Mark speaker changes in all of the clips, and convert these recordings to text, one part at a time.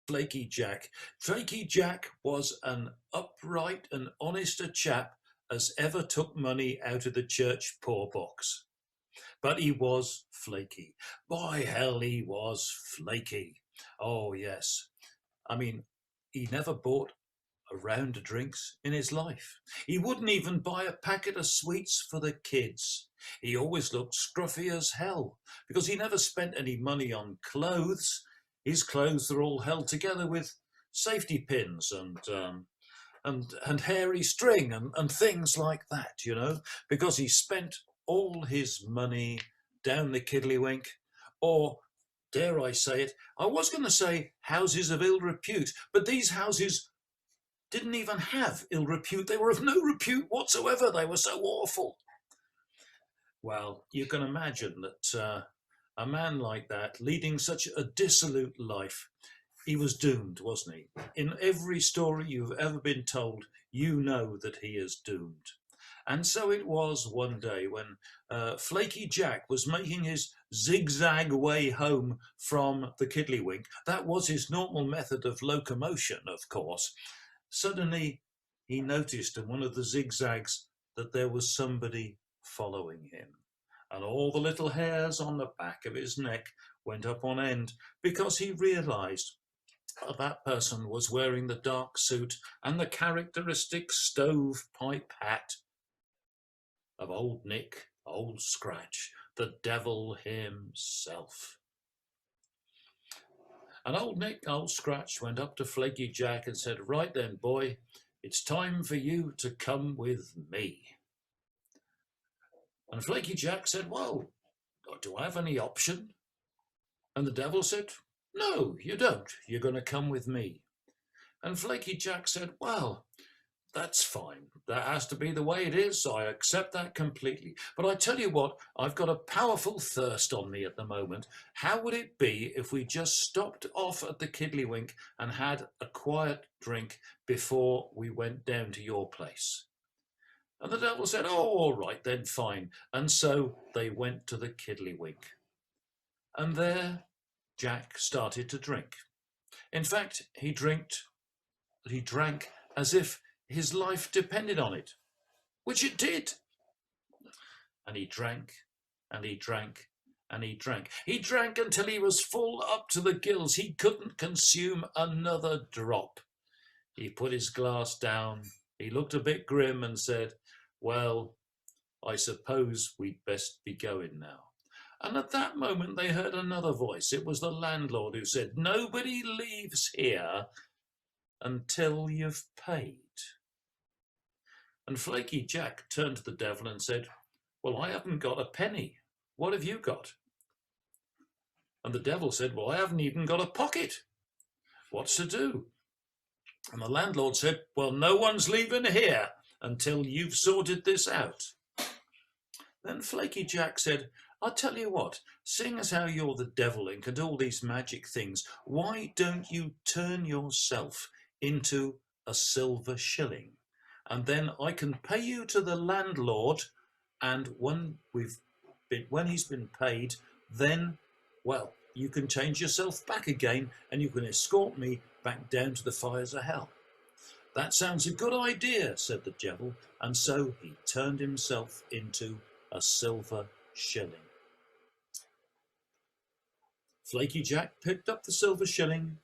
Speaker 1: Flaky Jack. Flaky Jack was an upright and honest a chap as ever took money out of the church poor box. But he was flaky. By hell, he was flaky. Oh, yes. I mean, he never bought a round of drinks in his life. He wouldn't even buy a packet of sweets for the kids. He always looked scruffy as hell because he never spent any money on clothes. His clothes are all held together with safety pins and hairy string and things like that, you know, because he spent all his money down the kiddlywink, or dare I say it, I was going to say houses of ill repute, but these houses didn't even have ill repute. They were of no repute whatsoever. They were so awful. Well, you can imagine that a man like that, leading such a dissolute life, he was doomed, wasn't he? In every story you've ever been told, you know that he is doomed. And so it was one day when Flaky Jack was making his zigzag way home from the kiddlywink. That was his normal method of locomotion, of course. Suddenly he noticed in one of the zigzags that there was somebody following him. And all the little hairs on the back of his neck went up on end because he realised that person was wearing the dark suit and the characteristic stovepipe hat of Old Nick, Old Scratch, the devil himself. And Old Nick, Old Scratch went up to Flaky Jack and said, "Right then, boy, it's time for you to come with me." And Flaky Jack said, "Well, do I have any option?" And the devil said, "No, you don't. You're going to come with me." And Flaky Jack said, "Well, that's fine. That has to be the way it is. I accept that completely. But I tell you what, I've got a powerful thirst on me at the moment. How would it be if we just stopped off at the kiddlywink and had a quiet drink before we went down to your place?" And the devil said, "Oh, all right then, fine." And so they went to the kiddlywink. And there Jack started to drink. In fact, he drank as if his life depended on it, which it did. And he drank, and he drank, and he drank. He drank until he was full up to the gills. He couldn't consume another drop. He put his glass down. He looked a bit grim and said, "Well, I suppose we'd best be going now." And at that moment they heard another voice. It was the landlord who said, "Nobody leaves here until you've paid." And Flaky Jack turned to the devil and said, "Well, I haven't got a penny. What have you got?" And the devil said, "Well, I haven't even got a pocket. What's to do?" And the landlord said, "Well, no one's leaving here until you've sorted this out." Then Flaky Jack said, "I'll tell you what, seeing as how you're the devil and can do all these magic things, why don't you turn yourself into a silver shilling? And then I can pay you to the landlord, and when he's been paid, then, well, you can change yourself back again and you can escort me back down to the fires of hell." "That sounds a good idea," said the devil, and so he turned himself into a silver shilling. Flaky Jack picked up the silver shilling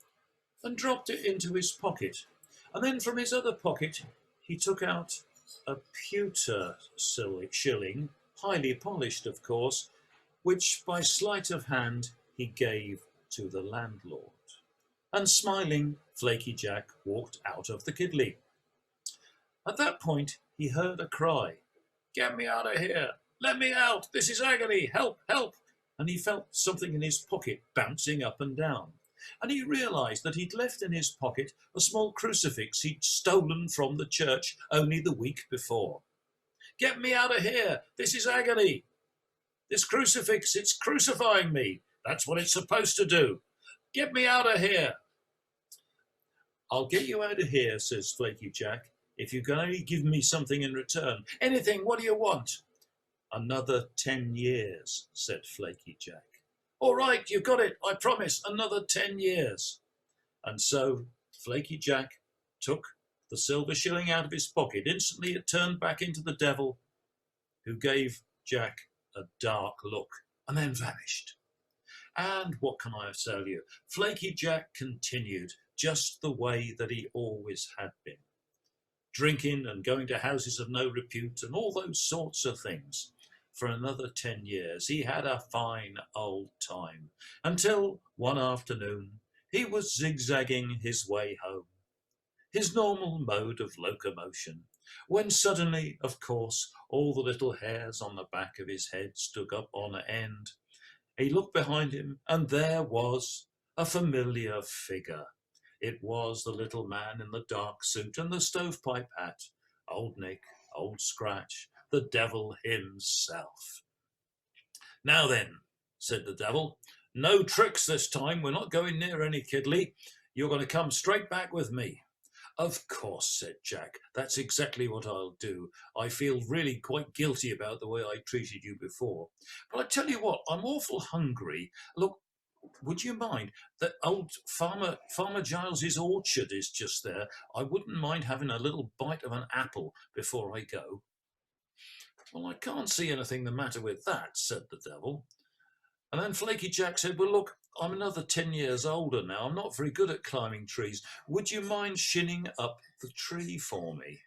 Speaker 1: and dropped it into his pocket, and then from his other pocket he took out a pewter shilling, highly polished of course, which by sleight of hand he gave to the landlord. And smiling, Flaky Jack walked out of the kiddly. At that point he heard a cry, "Get me out of here! Let me out! This is agony! Help! Help!" And he felt something in his pocket bouncing up and down. and he realised that he'd left in his pocket a small crucifix he'd stolen from the church only the week before. "Get me out of here! This is agony! This crucifix, it's crucifying me! That's what it's supposed to do! Get me out of here!" "I'll get you out of here," says Flaky Jack, "if you can only give me something in return. Anything, what do you want?" "Another 10 years, said Flaky Jack. "All right, you've got it, I promise, another 10 years. And so Flaky Jack took the silver shilling out of his pocket. Instantly it turned back into the devil, who gave Jack a dark look and then vanished. And what can I tell you? Flaky Jack continued just the way that he always had been, drinking and going to houses of no repute and all those sorts of things. For another 10 years he had a fine old time, until one afternoon he was zigzagging his way home, his normal mode of locomotion, when suddenly, of course, all the little hairs on the back of his head stood up on end. He looked behind him, and there was a familiar figure. It was the little man in the dark suit and the stovepipe hat, Old Nick, Old Scratch, the devil himself. "Now then," said the devil, "no tricks this time. We're not going near any kiddly. You're going to come straight back with me." "Of course," said Jack. "That's exactly what I'll do. I feel really quite guilty about the way I treated you before. But I tell you what, I'm awful hungry. Look, would you mind? That old Farmer Giles's orchard is just there. I wouldn't mind having a little bite of an apple before I go." "Well, I can't see anything the matter with that," said the devil. And then Flaky Jack said, "Well, look, I'm another 10 years older now. I'm not very good at climbing trees. Would you mind shinning up the tree for me?"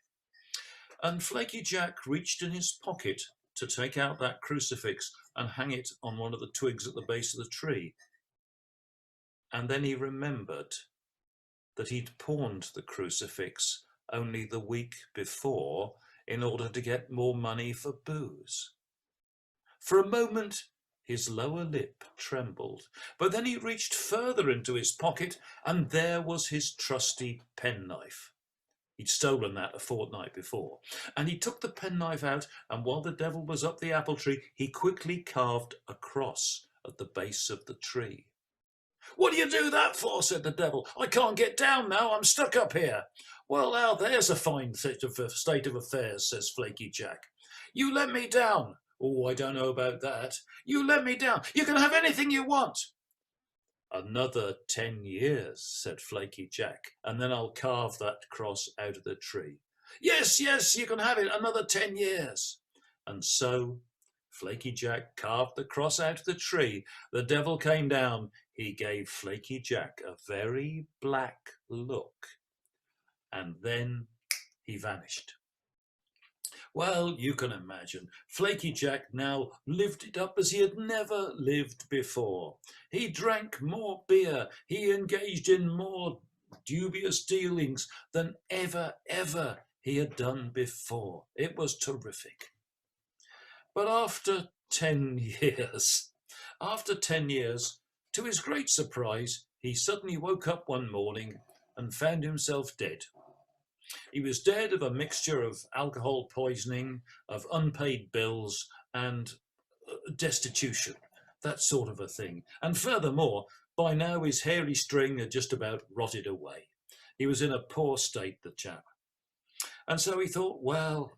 Speaker 1: And Flaky Jack reached in his pocket to take out that crucifix and hang it on one of the twigs at the base of the tree. And then he remembered that he'd pawned the crucifix only the week before in order to get more money for booze. For a moment, his lower lip trembled, but then he reached further into his pocket, and there was his trusty penknife. He'd stolen that a fortnight before, and he took the penknife out, and while the devil was up the apple tree, he quickly carved a cross at the base of the tree. "What do you do that for?" said the devil. "I can't get down now. I'm stuck up here." "Well, now there's a fine state of affairs," says Flaky Jack. "You let me down." "Oh, I don't know about that." "You let me down. You can have anything you want." "Another 10 years, said Flaky Jack, "and then I'll carve that cross out of the tree." Yes, you can have it, another 10 years. And so Flaky Jack carved the cross out of the tree. The devil came down. He gave Flaky Jack a very black look, and then he vanished. Well, you can imagine, Flaky Jack now lived it up as he had never lived before. He drank more beer, he engaged in more dubious dealings than ever he had done before. It was terrific. But after 10 years, to his great surprise, he suddenly woke up one morning and found himself dead. He was dead of a mixture of alcohol poisoning, of unpaid bills, and destitution, that sort of a thing. And furthermore, by now his hairy string had just about rotted away. He was in a poor state, the chap. And so he thought, well,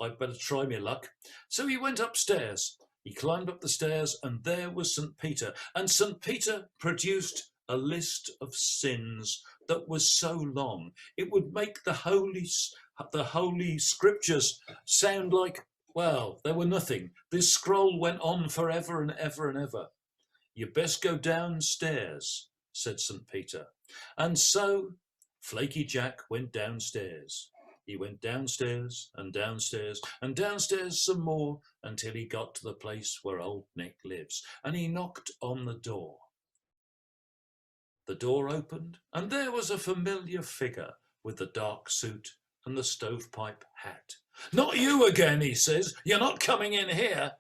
Speaker 1: I'd better try my luck. So he went upstairs. He climbed up the stairs, and there was St. Peter. And St. Peter produced a list of sins that was so long it would make the holy scriptures sound like, well, they were nothing. This scroll went on forever and ever and ever. "You best go downstairs," said St. Peter. And so Flaky Jack went downstairs. He went downstairs and downstairs and downstairs some more until he got to the place where Old Nick lives, and he knocked on the door. The door opened, and there was a familiar figure with the dark suit and the stovepipe hat. "Not you again," he says. "You're not coming in here."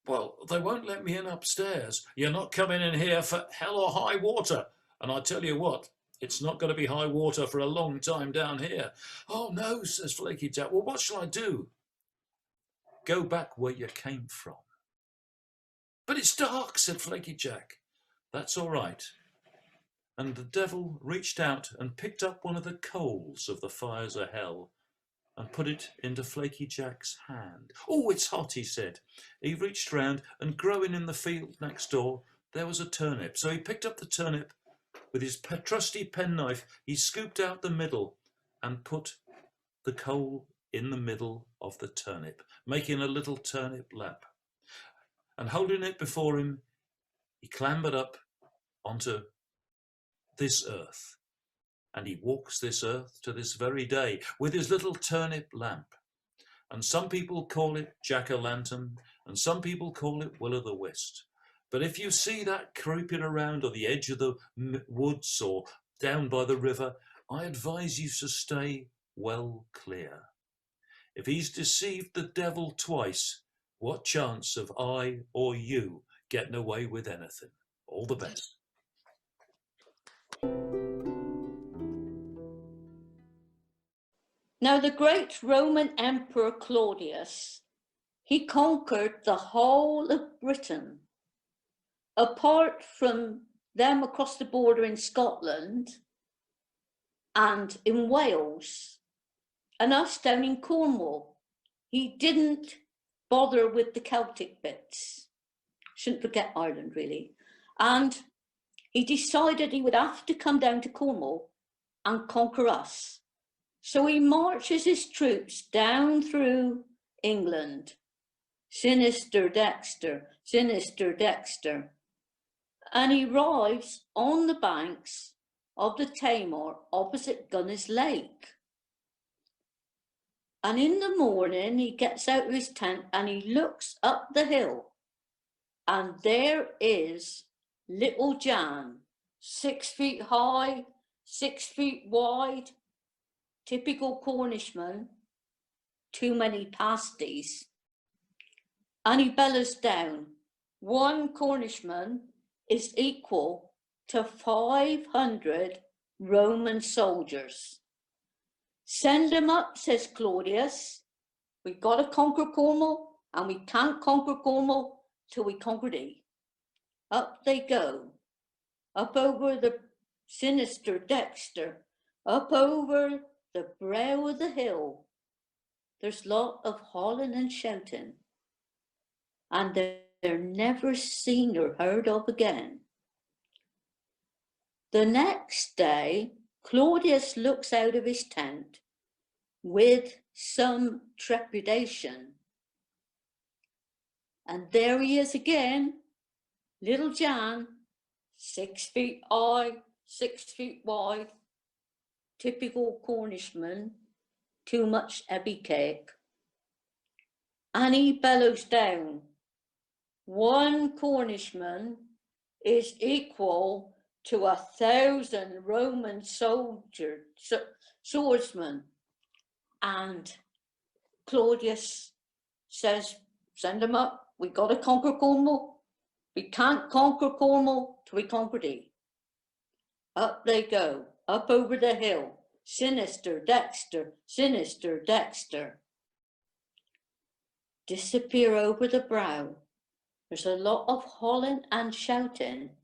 Speaker 1: "Well, they won't let me in upstairs." "You're not coming in here for hell or high water." And I tell you what, it's not going to be high water for a long time down here. Oh no, says Flaky Jack. Well, what shall I do? Go back where you came from. But it's dark, said Flaky Jack. That's all right. And the devil reached out and picked up one of the coals of the fires of hell and put it into Flaky Jack's hand. Oh, it's hot, he said. He reached round, and growing in the field next door, there was a turnip. So he picked up the turnip with his trusty penknife. He scooped out the middle and put the coal in the middle of the turnip, making a little turnip lamp. And holding it before him, he clambered up onto this earth. And he walks this earth to this very day with his little turnip lamp. And some people call it jack-o'-lantern, and some people call it will-o'-the-wisp. But if you see that creeping around on the edge of the woods or down by the river, I advise you to stay well clear. If he's deceived the devil twice, what chance have I or you getting away with anything? All the best.
Speaker 2: Now the great Roman Emperor Claudius, he conquered the whole of Britain, apart from them across the border in Scotland and in Wales, and us down in Cornwall. He didn't bother with the Celtic bits. Shouldn't forget Ireland, really. And he decided he would have to come down to Cornwall and conquer us. So he marches his troops down through England. Sinister Dexter, Sinister Dexter. And he arrives on the banks of the Tamar opposite Gunner's Lake. And in the morning, he gets out of his tent and he looks up the hill. And there is Little Jan, 6 feet high, 6 feet wide, typical Cornishman, too many pasties. And he bellows down, one Cornishman is equal to 500 Roman soldiers. Send them up, says Claudius. We've got to conquer Cornwall, and we can't conquer Cornwall till we conquer thee. Up they go, up over the Sinister Dexter, up over the brow of the hill. There's lot of hauling and shouting, and they're never seen or heard of again. The next day, Claudius looks out of his tent with some trepidation. And there he is again, Little Jan, 6 feet high, 6 feet wide, typical Cornishman, too much heavy cake. And he bellows down, one Cornishman is equal to 1,000 Roman swordsmen. And Claudius says, send them up. We got to conquer Cornwall. We can't conquer Cornwall till we conquer thee. Up they go, up over the hill. Sinister Dexter, Sinister Dexter. Disappear over the brow. There's a lot of hauling and shouting,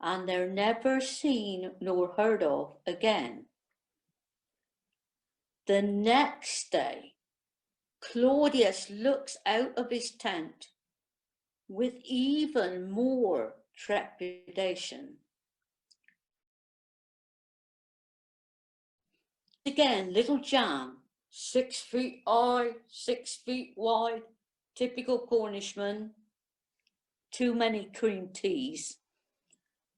Speaker 2: and they're never seen nor heard of again. The next day, Claudius looks out of his tent with even more trepidation. Again, Little Jan, 6 feet high, 6 feet wide, typical Cornishman, too many cream teas,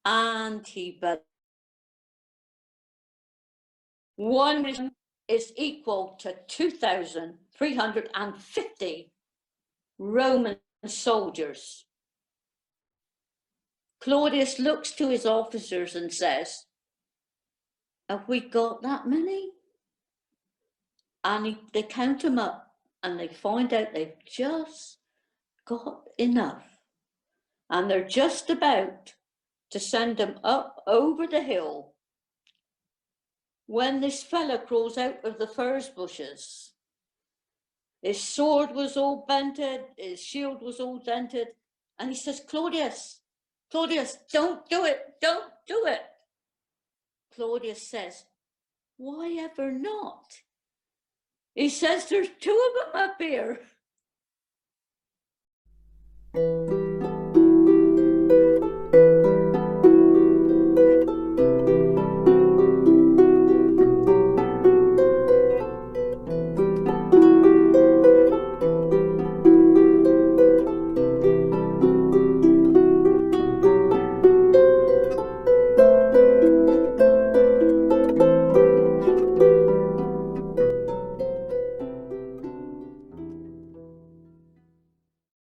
Speaker 2: and he but one is equal to 2,350 Roman soldiers. Claudius looks to his officers and says, have we got that many? And they count them up and they find out they've just got enough. And they're just about to send him up over the hill. When this fella crawls out of the furze bushes, his sword was all bented, his shield was all dented, and he says, Claudius, don't do it, don't do it. Claudius says, why ever not? He says, there's two of them up here.